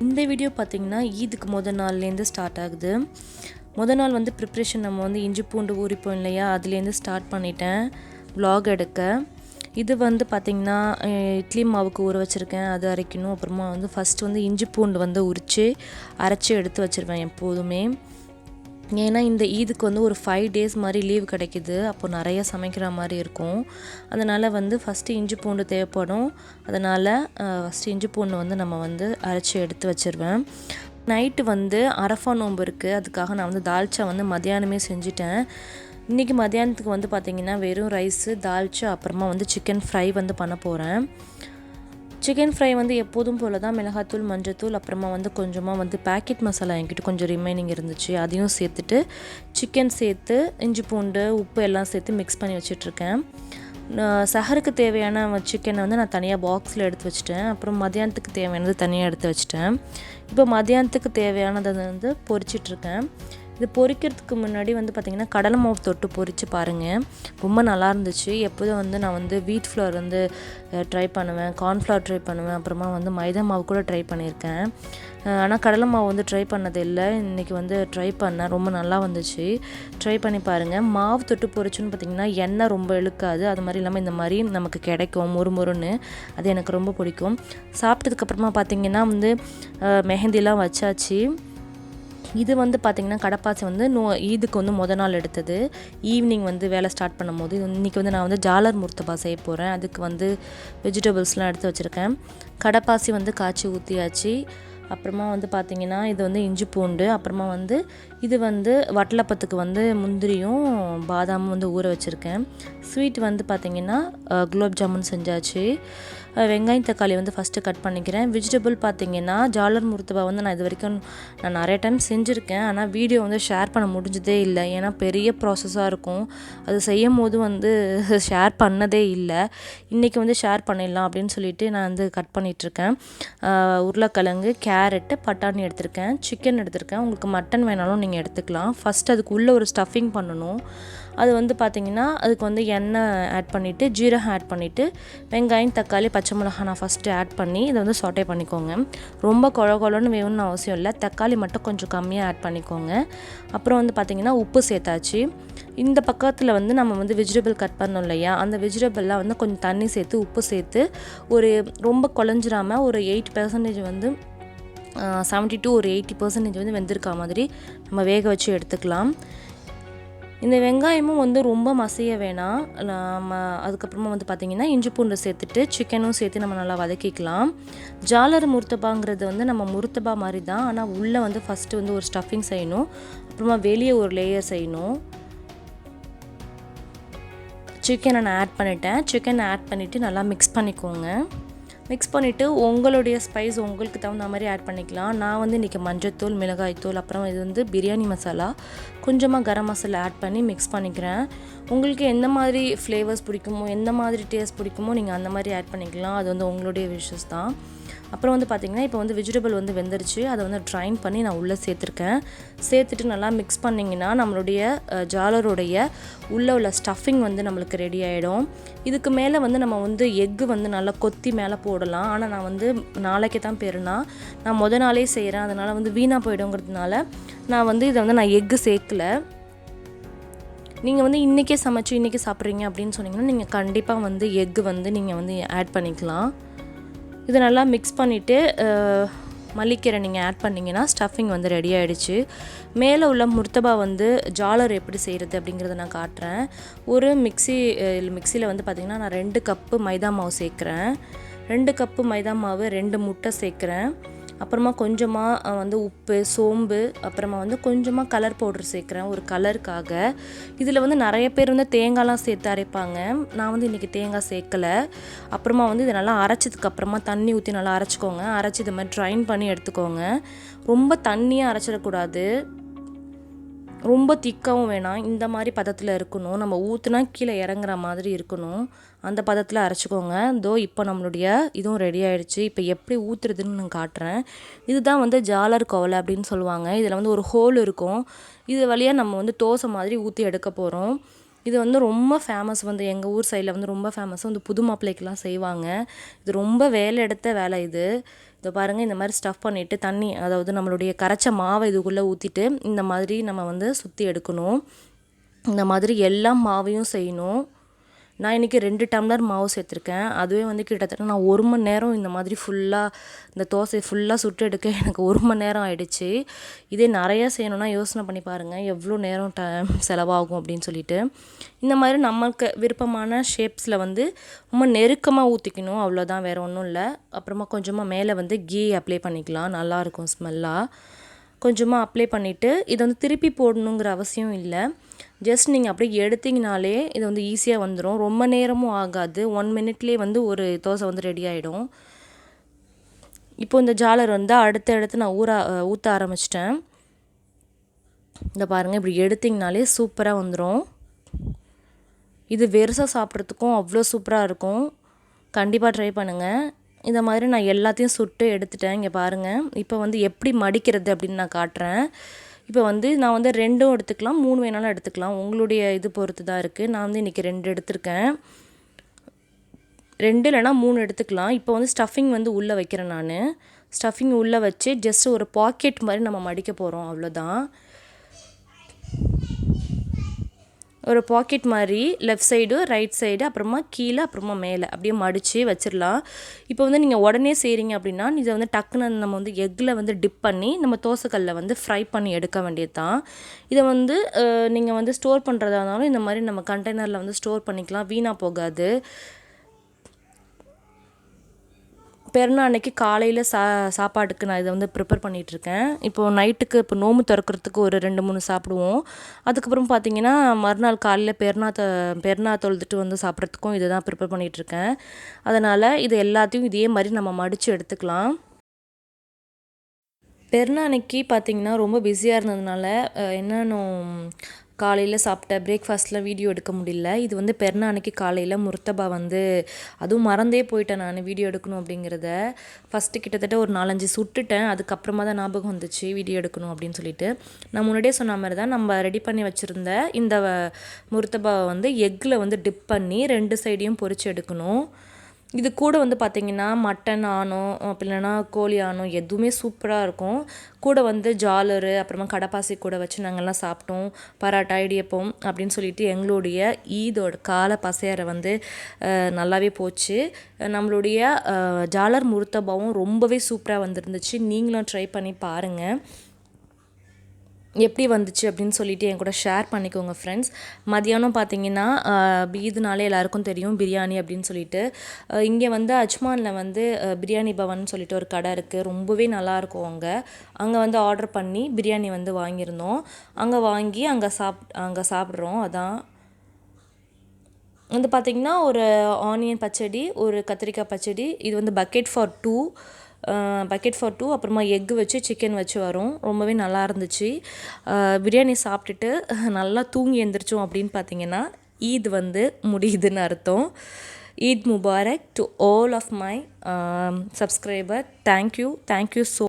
இந்த வீடியோ பார்த்திங்கன்னா ஈதுக்கு முதல் நாள்லேருந்து ஸ்டார்ட் ஆகுது. முதல் நாள் வந்து ப்ரிப்ரேஷன் நம்ம வந்து இஞ்சி பூண்டு ஊறிப்போம் இல்லையா, அதுலேருந்து ஸ்டார்ட் பண்ணிட்டேன் vlog எடுக்க. இது வந்து பார்த்திங்கன்னா இட்லி மாவுக்கு ஊற வச்சுருக்கேன், அது அரைக்கணும். அப்புறமா வந்து ஃபஸ்ட்டு வந்து இஞ்சி பூண்டு வந்து உரித்து அரைச்சி எடுத்து வச்சுருவேன் எப்போதுமே. ஏன்னா இந்த ஈதுக்கு வந்து ஒரு 5 days மாதிரி லீவ் கிடைக்கிது, அப்போ நிறையா சமைக்கிற மாதிரி இருக்கும். அதனால் வந்து ஃபஸ்ட்டு இஞ்சி பூண்டு தேவைப்படும். அதனால் ஃபஸ்ட்டு இஞ்சி பூண்டு வந்து நம்ம வந்து அரைச்சி எடுத்து வச்சுருவேன். நைட்டு வந்து அரஃபா நோம்பு இருக்குது, அதுக்காக நான் வந்து தால்ச்சா வந்து மத்தியானமே செஞ்சுட்டேன். இன்றைக்கி மத்தியானத்துக்கு வந்து பார்த்திங்கன்னா வெறும் ரைஸு, தால்ச்சா, அப்புறமா வந்து சிக்கன் ஃப்ரை வந்து பண்ண போகிறேன். சிக்கன் ஃப்ரை வந்து எப்போதும் போல் தான் மிளகாத்தூள், மஞ்சத்தூள், அப்புறமா வந்து கொஞ்சமாக வந்து பேக்கெட் மசாலா என்கிட்ட கொஞ்சம் ரிமைனிங் இருந்துச்சு, அதையும் சேர்த்துட்டு சிக்கன் சேர்த்து இஞ்சி பூண்டு உப்பு எல்லாம் சேர்த்து மிக்ஸ் பண்ணி வச்சிட்ருக்கேன். சஹருக்கு தேவையான சிக்கனை வந்து நான் தனியாக பாக்ஸில் எடுத்து வச்சுட்டேன். அப்புறம் மத்தியானத்துக்கு தேவையானது தனியாக எடுத்து வச்சுட்டேன். இப்போ மத்தியானத்துக்கு தேவையானதை வந்து பொரிச்சிட்ருக்கேன். இது பொரிக்கிறதுக்கு முன்னாடி வந்து பார்த்திங்கன்னா கடலை மாவு தொட்டு பொரித்து பாருங்கள், ரொம்ப நல்லா இருந்துச்சு. எப்போதும் வந்து நான் வந்து வீட் ஃப்ளவர் வந்து ட்ரை பண்ணுவேன், கார்ன்ஃப்ளவர் ட்ரை பண்ணுவேன், அப்புறமா வந்து மைதா மாவு கூட ட்ரை பண்ணியிருக்கேன். ஆனால் கடலை மாவு வந்து ட்ரை பண்ணது இல்லை. இன்றைக்கி வந்து ட்ரை பண்ணேன், ரொம்ப நல்லா வந்துச்சு. ட்ரை பண்ணி பாருங்கள். மாவு தொட்டு பொரிச்சுன்னு பார்த்திங்கன்னா எண்ணெய் ரொம்ப இழுக்காது, அது மாதிரி இல்லாமல் இந்த மாதிரி நமக்கு கிடைக்கும் மொறுமொறுன்னு. அது எனக்கு ரொம்ப பிடிக்கும். சாப்பிட்டதுக்கப்புறமா பார்த்திங்கன்னா வந்து மெஹந்திலாம் வச்சாச்சு. இது வந்து பார்த்திங்கன்னா கடப்பாசி வந்து ஈதுக்கு வந்து முதல் நாள் எடுத்தது. ஈவினிங் வந்து வேலை ஸ்டார்ட் பண்ணும்போது இன்றைக்கி வந்து நான் வந்து ஜாலர் முர்த்தபா செய்ய போகிறேன். அதுக்கு வந்து வெஜிடபிள்ஸ்லாம் எடுத்து வச்சுருக்கேன். கடப்பாசி வந்து காய்ச்சி ஊற்றியாச்சு. அப்புறமா வந்து பார்த்திங்கன்னா இது வந்து இஞ்சி பூண்டு, அப்புறமா வந்து இது வந்து வட்டலப்பத்துக்கு வந்து முந்திரியும் பாதாமும் வந்து ஊற வச்சுருக்கேன். ஸ்வீட் வந்து பார்த்திங்கன்னா குலோப் ஜாமுன் செஞ்சாச்சு. வெங்காயம் தக்காளி வந்து ஃபஸ்ட்டு கட் பண்ணிக்கிறேன். வெஜிடபிள் பார்த்திங்கன்னா ஜாலர் முர்த்தபா வந்து நான் இது வரைக்கும் நான் நிறைய டைம் செஞ்சுருக்கேன், ஆனால் வீடியோ வந்து ஷேர் பண்ண முடிஞ்சதே இல்லை. ஏன்னா பெரிய ப்ராசஸாக இருக்கும், அது செய்யும் போது வந்து ஷேர் பண்ணதே இல்லை. இன்றைக்கி வந்து ஷேர் பண்ணிடலாம் அப்படின்னு சொல்லிட்டு நான் வந்து கட் பண்ணிகிட்ருக்கேன். உருளைக்கிழங்கு, கேரட்டு, பட்டாணி எடுத்திருக்கேன், சிக்கன் எடுத்திருக்கேன். உங்களுக்கு மட்டன் வேணாலும் நீங்கள் எடுத்துக்கலாம். ஃபஸ்ட் அதுக்குள்ளே ஒரு ஸ்டஃபிங் பண்ணணும். அது வந்து பார்த்திங்கன்னா அதுக்கு வந்து எண்ணெய் ஆட் பண்ணிவிட்டு, ஜீரகம் ஆட் பண்ணிவிட்டு, வெங்காயம் தக்காளி பச்சை மிளகாய் நான் ஃபஸ்ட்டு ஆட் பண்ணி இதை வந்து சொட்டே பண்ணிக்கோங்க. ரொம்ப குழன்னு வேணும்னு அவசியம் இல்லை, தக்காளி மட்டும் கொஞ்சம் கம்மியாக ஆட் பண்ணிக்கோங்க. அப்புறம் வந்து பார்த்திங்கன்னா உப்பு சேர்த்தாச்சு. இந்த பக்கத்தில் வந்து நம்ம வந்து வெஜிடபிள் கட் பண்ணோம் இல்லையா, அந்த வெஜிடபிள்லாம் வந்து கொஞ்சம் தண்ணி சேர்த்து உப்பு சேர்த்து ஒரு ரொம்ப குழஞ்சிராமல் ஒரு 8% வந்து 70 to ஒரு 80% வந்து வெந்திருக்கா மாதிரி நம்ம வேக வச்சு எடுத்துக்கலாம். இந்த வெங்காயமும் வந்து ரொம்ப மசிய வேணாம். நம்ம அதுக்கப்புறமா வந்து பார்த்திங்கன்னா இஞ்சி பூண்டு சேர்த்துட்டு சிக்கனும் சேர்த்து நம்ம நல்லா வதக்கிக்கலாம். ஜாலர் முர்த்தபாங்கிறது வந்து நம்ம முர்த்தபா மாதிரி தான், ஆனால் உள்ளே வந்து ஃபஸ்ட்டு வந்து ஒரு ஸ்டஃபிங் செய்யணும், அப்புறமா வெளியே ஒரு லேயர் செய்யணும். சிக்கனை நான் ஆட் பண்ணிட்டேன். சிக்கனை ஆட் பண்ணிவிட்டு நல்லா மிக்ஸ் பண்ணிக்கோங்க. மிக்ஸ் பண்ணிவிட்டு உங்களுடைய ஸ்பைஸ் உங்களுக்கு தகுந்த மாதிரி ஆட் பண்ணிக்கலாம். நான் வந்து இன்றைக்கி மஞ்சத்தூள், மிளகாய்த்தூள், அப்புறம் இது வந்து பிரியாணி மசாலா, கொஞ்சமாக கரம் மசாலா ஆட் பண்ணி மிக்ஸ் பண்ணிக்கிறேன். உங்களுக்கு எந்த மாதிரி ஃப்ளேவர்ஸ் பிடிக்குமோ, எந்த மாதிரி டேஸ்ட் பிடிக்குமோ நீங்கள் அந்த மாதிரி ஆட் பண்ணிக்கலாம். அது வந்து உங்களுடைய விஷஸ் தான். அப்புறம் வந்து பார்த்திங்கன்னா இப்போ வந்து வெஜிடபிள் வந்து வெந்துருச்சு, அதை வந்து ட்ரைன் பண்ணி நான் உள்ளே சேர்த்துருக்கேன். சேர்த்துட்டு நல்லா மிக்ஸ் பண்ணிங்கன்னா நம்மளுடைய ஜாலருடைய உள்ளே உள்ள ஸ்டஃபிங் வந்து நம்மளுக்கு ரெடி ஆகிடும். இதுக்கு மேலே வந்து நம்ம வந்து எக்கு வந்து நல்லா கொத்தி மேலே போடலாம். ஆனால் நான் வந்து நாளைக்கு தான் பெருனா, நான் முதல் நாளே செய்கிறேன், அதனால் வந்து வீணாக போயிடுங்கிறதுனால நான் வந்து இதை வந்து நான் எக்கு சேர்க்கலை. நீங்கள் வந்து இன்றைக்கே சமைச்சு இன்றைக்கி சாப்பிட்றீங்க அப்படின்னு சொன்னிங்கன்னா நீங்கள் கண்டிப்பாக வந்து எக்கு வந்து நீங்கள் வந்து ஆட் பண்ணிக்கலாம். இதை நல்லா மிக்ஸ் பண்ணிவிட்டு மல்லிக்கீரை நீங்கள் ஆட் பண்ணிங்கன்னா ஸ்டஃபிங் வந்து ரெடி ஆகிடுச்சு. மேலே உள்ள முர்த்தபா வந்து ஜாலர் எப்படி செய்கிறது அப்படிங்கிறத நான் காட்டுறேன். ஒரு மிக்சியில் வந்து பார்த்திங்கன்னா நான் 2 கப்பு மைதா மாவு சேர்க்குறேன். 2 கப்பு மைதா மாவு, 2 முட்டை சேர்க்குறேன். அப்புறமா கொஞ்சமாக வந்து உப்பு, சோம்பு, அப்புறமா வந்து கொஞ்சமாக கலர் பவுடர் சேர்க்குறேன் ஒரு கலருக்காக. இதில் வந்து நிறைய பேர் வந்து தேங்காய்லாம் சேர்த்து அரைப்பாங்க, நான் வந்து இன்றைக்கி தேங்காய் சேர்க்கலை. அப்புறமா வந்து இதை நல்லா அரைச்சதுக்கப்புறமா தண்ணி ஊற்றி நல்லா அரைச்சிக்கோங்க. அரைச்சி இது மாதிரி ட்ரைன் பண்ணி எடுத்துக்கோங்க. ரொம்ப தண்ணியாக அரைச்சிடக்கூடாது, ரொம்ப திக்காகவும் வேணாம், இந்த மாதிரி பதத்தில் இருக்கணும். நம்ம ஊற்றுனா கீழே இறங்குற மாதிரி இருக்கணும், அந்த பதத்தில் அரைச்சிக்கோங்க. இப்போ நம்மளுடைய இதுவும் ரெடி ஆகிடுச்சு. இப்போ எப்படி ஊற்றுறதுன்னு நான் காட்டுறேன். இதுதான் வந்து ஜாலர் கோவலை அப்படின்னு சொல்லுவாங்க. இதில் வந்து ஒரு ஹோல் இருக்கும், இது வழியாக நம்ம வந்து தோசை மாதிரி ஊற்றி எடுக்க போகிறோம். இது வந்து ரொம்ப ஃபேமஸ் வந்து எங்கள் ஊர் சைடில் வந்து ரொம்ப ஃபேமஸ் வந்து புது மாப்பிள்ளைக்கெலாம் செய்வாங்க. இது ரொம்ப வேலை எடுத்த வேலை இது. இதை பாருங்கள், இந்த மாதிரி ஸ்டஃப் பண்ணிவிட்டு தண்ணி, அதாவது நம்மளுடைய கரைச்ச மாவை இதுக்குள்ளே ஊற்றிட்டு இந்த மாதிரி நம்ம வந்து சுற்றி எடுக்கணும். இந்த மாதிரி எல்லா மாவையும் செய்யணும். நான் இன்றைக்கி 2 டம்ளர் மாவு சேர்த்துருக்கேன். அதுவே வந்து கிட்டத்தட்ட நான் 1 மணி நேரம் இந்த மாதிரி ஃபுல்லாக இந்த தோசையை ஃபுல்லாக சுட்டு எடுக்க எனக்கு 1 மணி நேரம் ஆகிடுச்சு. இதே நிறையா செய்யணுன்னா யோசனை பண்ணி பாருங்கள் எவ்வளோ நேரம் செலவாகும் அப்படின்னு சொல்லிட்டு. இந்த மாதிரி நமக்கு விருப்பமான ஷேப்ஸில் வந்து ரொம்ப நெருக்கமாக ஊற்றிக்கணும், அவ்வளோதான், வேறு ஒன்றும் இல்லை. அப்புறமா கொஞ்சமாக மேலே வந்து கீ அப்ளை பண்ணிக்கலாம், நல்லாயிருக்கும் ஸ்மெல்லாக. கொஞ்சமாக அப்ளை பண்ணிவிட்டு இதை வந்து திருப்பி போடணுங்கிற அவசியம் இல்லை. ஜஸ்ட் நீங்கள் அப்படியே எடுத்திங்கனாலே இது வந்து ஈஸியாக வந்துடும். ரொம்ப நேரமும் ஆகாது. 1 மினிட்லேயே வந்து ஒரு தோசை வந்து ரெடி ஆகிடும். இப்போ இந்த ஜாலர் வந்து அடுத்து நான் ஊற்ற ஆரம்பிச்சிட்டேன். இந்த பாருங்கள், இப்படி எடுத்திங்கனாலே சூப்பராக வந்துடும். இது வெறுசாக சாப்பிட்றதுக்கும் அவ்வளோ சூப்பராக இருக்கும். கண்டிப்பாக ட்ரை பண்ணுங்கள். இந்த மாதிரி நான் எல்லாத்தையும் சுட்டு எடுத்துட்டேன். இங்கே பாருங்கள், இப்போ வந்து எப்படி மடிக்கிறது அப்படின்னு நான் காட்டுறேன். இப்போ வந்து நான் வந்து 2 எடுத்துக்கலாம், 3 வேணாலும் எடுத்துக்கலாம், உங்களுடைய இது பொறுத்து தான் இருக்குது. நான் வந்து இன்றைக்கி 2 எடுத்திருக்கேன். 2 இல்லைனா 3 எடுத்துக்கலாம். இப்போ வந்து ஸ்டஃபிங் வந்து உள்ளே வைக்கிறேன் நான். ஸ்டஃபிங் உள்ளே வச்சு ஜஸ்ட் ஒரு பாக்கெட் மாதிரி நம்ம மடிக்க போகிறோம், அவ்வளோதான். ஒரு பாக்கெட் மாதிரி லெஃப்ட் சைடு, ரைட் சைடு, அப்புறமா கீழே, அப்புறமா மேலே அப்படியே மடித்து வச்சிடலாம். இப்போ வந்து நீங்கள் உடனே செய்கிறீங்க அப்படின்னா இதை வந்து டக்குன்னு நம்ம வந்து எக்கில் வந்து டிப் பண்ணி நம்ம தோசைக்கல்லில் வந்து ஃப்ரை பண்ணி எடுக்க வேண்டியது தான். இதை வந்து நீங்கள் வந்து ஸ்டோர் பண்ணுறதா இருந்தாலும் இந்த மாதிரி நம்ம கண்டெய்னரில் வந்து ஸ்டோர் பண்ணிக்கலாம், வீணாக போகாது. பெருநாள் அன்னைக்கு காலையில் சாப்பாட்டுக்கு நான் இதை வந்து ப்ரிப்பேர் பண்ணிகிட்ருக்கேன். இப்போது நைட்டுக்கு இப்போ நோம்பு திறக்கிறதுக்கு ஒரு 2-3 சாப்பிடுவோம். அதுக்கப்புறம் பார்த்திங்கன்னா மறுநாள் காலையில் பெருநாள் தொழுதுட்டு வந்து சாப்பிட்றதுக்கும் இதை தான் ப்ரிப்பேர் பண்ணிகிட்ருக்கேன். அதனால் இது எல்லாத்தையும் இதே மாதிரி நம்ம மடித்து எடுத்துக்கலாம். பெருநாள் அன்னைக்கு பார்த்திங்கன்னா ரொம்ப பிஸியாக இருந்ததுனால என்னென்ன காலையில் சாப்பிட்ட பிரேக்ஃபாஸ்ட்டில் வீடியோ எடுக்க முடியல. இது வந்து பெருநாள் அன்னைக்கு காலையில் முர்த்தபா வந்து அதுவும் மறந்தே போயிட்டேன் நான் வீடியோ எடுக்கணும் அப்படிங்கிறத. ஃபஸ்ட்டு கிட்டத்தட்ட ஒரு 4-5 சுட்டுட்டேன். அதுக்கப்புறமா தான் ஞாபகம் வந்துச்சு வீடியோ எடுக்கணும் அப்படின்னு சொல்லிட்டு. நான் முன்னாடியே சொன்ன மாதிரி தான் நம்ம ரெடி பண்ணி வச்சுருந்த இந்த முர்த்தபாவை வந்து எக்கில் வந்து டிப் பண்ணி 2 சைடையும் பொரித்து எடுக்கணும். இது கூட வந்து பார்த்திங்கன்னா மட்டன் ஆனோ இல்லைனா கோழி ஆனோ எதுவுமே சூப்பராக இருக்கும். கூட வந்து ஜாலரு, அப்புறமா கடப்பாசி கூட வச்சு நாங்கள்லாம் சாப்பிட்டோம். பராட்டா, இடியப்பம் அப்படின்னு சொல்லிட்டு எங்களுடைய ஈதோட கால பசையரை வந்து நல்லாவே போச்சு. நம்மளுடைய ஜாலர் முர்த்தபாவும் ரொம்பவே சூப்பராக வந்துருந்துச்சு. நீங்களும் ட்ரை பண்ணி பாருங்கள் எப்படி வந்துச்சு அப்படின்னு சொல்லிட்டு என் கூட ஷேர் பண்ணிக்கோங்க ஃப்ரெண்ட்ஸ். மதியானம் பார்த்தீங்கன்னா ஈதுனாலே எல்லாருக்கும் தெரியும் பிரியாணி அப்படின்னு சொல்லிட்டு. இங்கே வந்து அஜ்மானில் வந்து பிரியாணி பவன் சொல்லிட்டு ஒரு கடை இருக்குது, ரொம்பவே நல்லாயிருக்கும். அங்கே வந்து ஆர்டர் பண்ணி பிரியாணி வந்து வாங்கியிருந்தோம். அங்கே வாங்கி அங்கே சாப்பிட்றோம். அதான் வந்து பார்த்திங்கன்னா ஒரு ஆனியன் பச்சடி, ஒரு கத்திரிக்காய் பச்சடி. இது வந்து பக்கெட் ஃபார் 2 அப்புறமா எக்கு வச்சு சிக்கன் வச்சு வரும். ரொம்பவே நல்லா இருந்துச்சு. பிரியாணி சாப்பிட்டுட்டு நல்லா தூங்கி எழுந்திரிச்சோம் அப்படின்னு பார்த்தீங்கன்னா ஈத் வந்து முடியுதுன்னு அர்த்தம். Eid Mubarak to all of my subscriber. Thank you so